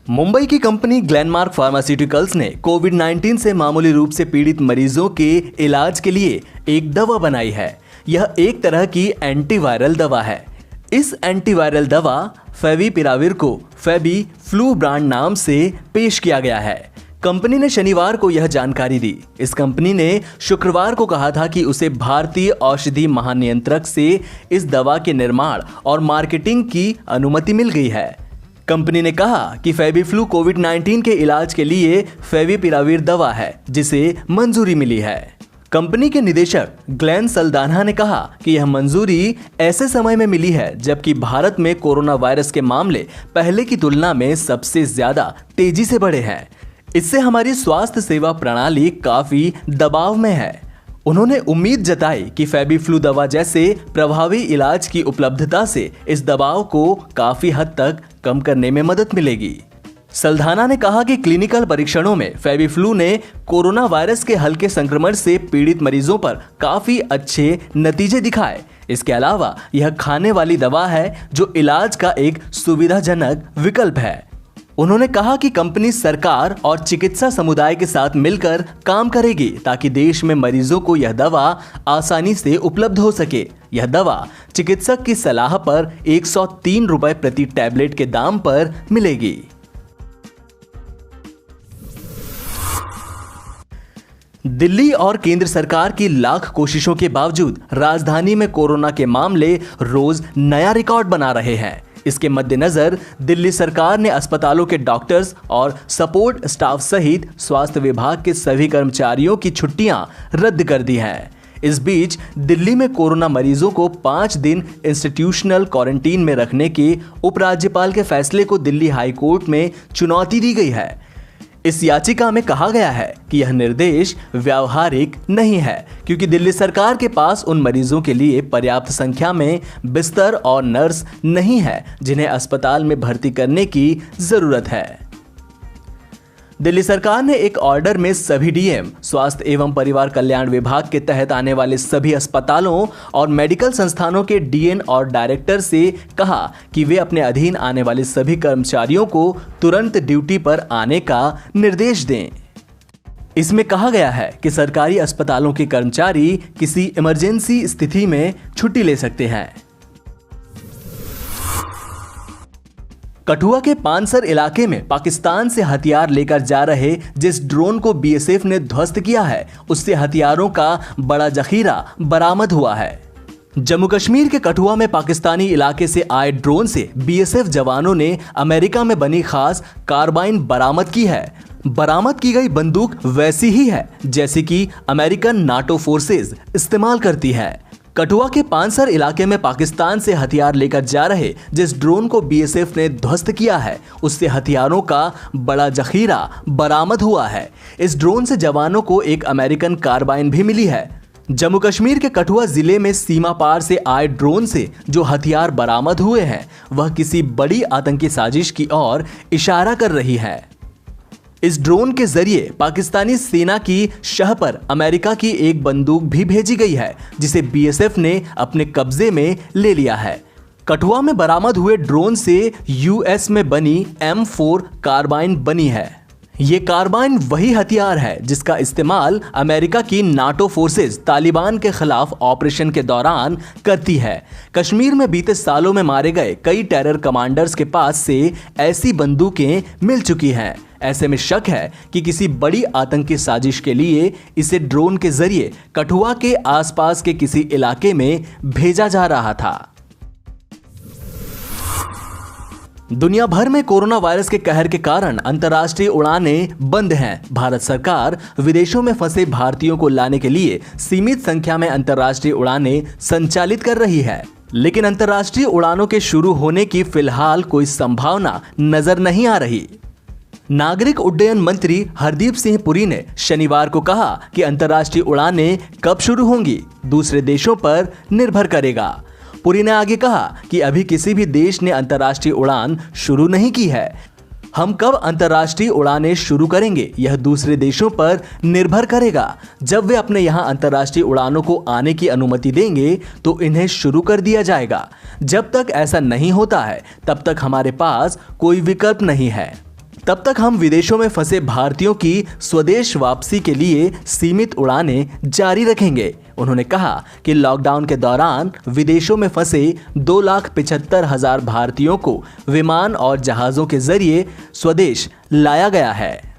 मुंबई की company Glenmark pharmaceuticals ने कोविड-19 से मामूली रूप से पीड़ित मरीजों के इलाज के लिए एक दवा बनाई है। यह एक तरह की एंटीवायरल दवा है। इस एंटीवायरल दवा फेविपिराविर को फेबी फ्लू ब्रांड नाम से पेश किया गया है। कंपनी ने शनिवार को यह जानकारी दी। इस कंपनी ने शुक्रवार को कहा था कि उसे भारतीय औषधि महानियंत्रक से इस दवा के निर्माण और मार्केटिंग की अनुमति मिल गई है। कंपनी ने कहा कि फेबीफ्लू कोविड-19 के इलाज के लिए फेविपिराविर दवा है जिसे मंजूरी मिली है। कंपनी के निदेशक ग्लेन सल्दाना ने कहा कि यह मंजूरी ऐसे समय में मिली है जबकि भारत में कोरोना वायरस के मामले पहले की तुलना में सबसे ज्यादा तेजी से बढ़े हैं। इससे हमारी स्वास्थ्य सेवा प्रणाली काफी दबाव में है। उन्होंने उम्मीद जताई कि फेबीफ्लू दवा जैसे प्रभावी इलाज की उपलब्धता से इस दबाव को काफी हद तक कम करने में मदद मिलेगी। सल्दाना ने कहा कि क्लिनिकल परीक्षणों में फेबीफ्लू ने कोरोना वायरस के हल्के संक्रमण से पीड़ित मरीजों पर काफी अच्छे नतीजे दिखाए। इसके अलावा यह खाने वाली दवा है जो इलाज का एक सुविधाजनक विकल्प है। उन्होंने कहा कि कंपनी सरकार और चिकित्सा समुदाय के साथ मिलकर काम करेगी ताकि देश में मरीजों को यह दवा आसानी से उपलब्ध हो सके। यह दवा चिकित्सक की सलाह पर 103 रुपए प्रति टैबलेट के दाम पर मिलेगी। दिल्ली और केंद्र सरकार की लाख कोशिशों के बावजूद राजधानी में कोरोना के मामले रोज नया रिकॉर्ड बना रहे हैं। इसके मद्देनजर दिल्ली सरकार ने अस्पतालों के डॉक्टर्स और सपोर्ट स्टाफ सहित स्वास्थ्य विभाग के सभी कर्मचारियों की छुट्टियां रद्द कर दी हैं। इस बीच दिल्ली में कोरोना मरीजों को 5 दिन इंस्टीट्यूशनल क्वारंटीन में रखने के उपराज्यपाल के फैसले को दिल्ली हाई कोर्ट में चुनौती दी गई है। इस याचिका में कहा गया है कि यह निर्देश व्यावहारिक नहीं है क्योंकि दिल्ली सरकार के पास उन मरीजों के लिए पर्याप्त संख्या में बिस्तर और नर्स नहीं है जिन्हें अस्पताल में भर्ती करने की जरूरत है। दिल्ली सरकार ने एक ऑर्डर में सभी डीएम, स्वास्थ्य एवं परिवार कल्याण विभाग के तहत आने वाले सभी अस्पतालों और मेडिकल संस्थानों के डीएन और डायरेक्टर से कहा कि वे अपने अधीन आने वाले सभी कर्मचारियों को तुरंत ड्यूटी पर आने का निर्देश दें। इसमें कहा गया है कि सरकारी अस्पतालों के कर्मचारी किसी इमरजेंसी स्थिति में छुट्टी ले सकते हैं। कठुआ के पानसर इलाके में पाकिस्तान से हथियार लेकर जा रहे जिस ड्रोन को बीएसएफ ने ध्वस्त किया है उससे हथियारों का बड़ा जखीरा बरामद हुआ है। जम्मू कश्मीर के कठुआ में पाकिस्तानी इलाके से आए ड्रोन से बीएसएफ जवानों ने अमेरिका में बनी खास कार्बाइन बरामद की है। बरामद की गई बंदूक वैसी ही है जैसी कि अमेरिकन नाटो फोर्सेज इस्तेमाल करती है। कठुआ के पानसर इलाके में पाकिस्तान से हथियार लेकर जा रहे जिस ड्रोन को बीएसएफ ने ध्वस्त किया है उससे हथियारों का बड़ा जखीरा बरामद हुआ है। इस ड्रोन से जवानों को एक अमेरिकन कार्बाइन भी मिली है। जम्मू कश्मीर के कठुआ जिले में सीमा पार से आए ड्रोन से जो हथियार बरामद हुए हैं वह किसी बड़ी आतंकी साजिश की ओर इशारा कर रही है। इस ड्रोन के जरिए पाकिस्तानी सेना की शह पर अमेरिका की एक बंदूक भी भेजी गई है जिसे बीएसएफ ने अपने कब्जे में ले लिया है। कठुआ में बरामद हुए ड्रोन से यूएस में बनी M4 कार्बाइन बनी है। ये कार्बाइन वही हथियार है जिसका इस्तेमाल अमेरिका की नाटो फोर्सेज तालिबान के खिलाफ ऑपरेशन के दौरान करती है। कश्मीर में बीते सालों में मारे गए कई टेरर कमांडर्स के पास से ऐसी बंदूकें मिल चुकी हैं। ऐसे में शक है कि किसी बड़ी आतंकी साजिश के लिए इसे ड्रोन के जरिए कठुआ के आसपास के किसी इलाके में भेजा जा रहा था। दुनिया भर में कोरोना वायरस के कहर के कारण अंतर्राष्ट्रीय उड़ानें बंद हैं। भारत सरकार विदेशों में फंसे भारतीयों को लाने के लिए सीमित संख्या में अंतर्राष्ट्रीय उड़ानें संचालित कर रही है, लेकिन अंतर्राष्ट्रीय उड़ानों के शुरू होने की फिलहाल कोई संभावना नजर नहीं आ रही। नागरिक उड्डयन मंत्री हरदीप सिंह पुरी ने शनिवार को कहा कि अंतर्राष्ट्रीय उड़ानें कब शुरू होंगी दूसरे देशों पर निर्भर करेगा। पुरी ने आगे कहा कि अभी किसी भी देश ने अंतर्राष्ट्रीय उड़ान शुरू नहीं की है। हम कब अंतर्राष्ट्रीय उड़ानें शुरू करेंगे यह दूसरे देशों पर निर्भर करेगा। जब वे अपने यहाँ अंतर्राष्ट्रीय उड़ानों को आने की अनुमति देंगे तो इन्हें शुरू कर दिया जाएगा। जब तक ऐसा नहीं होता है तब तक हमारे पास कोई विकल्प नहीं है। तब तक हम विदेशों में फंसे भारतीयों की स्वदेश वापसी के लिए सीमित उड़ानें जारी रखेंगे। उन्होंने कहा कि लॉकडाउन के दौरान विदेशों में फंसे 2,75,000 भारतीयों को विमान और जहाजों के जरिए स्वदेश लाया गया है।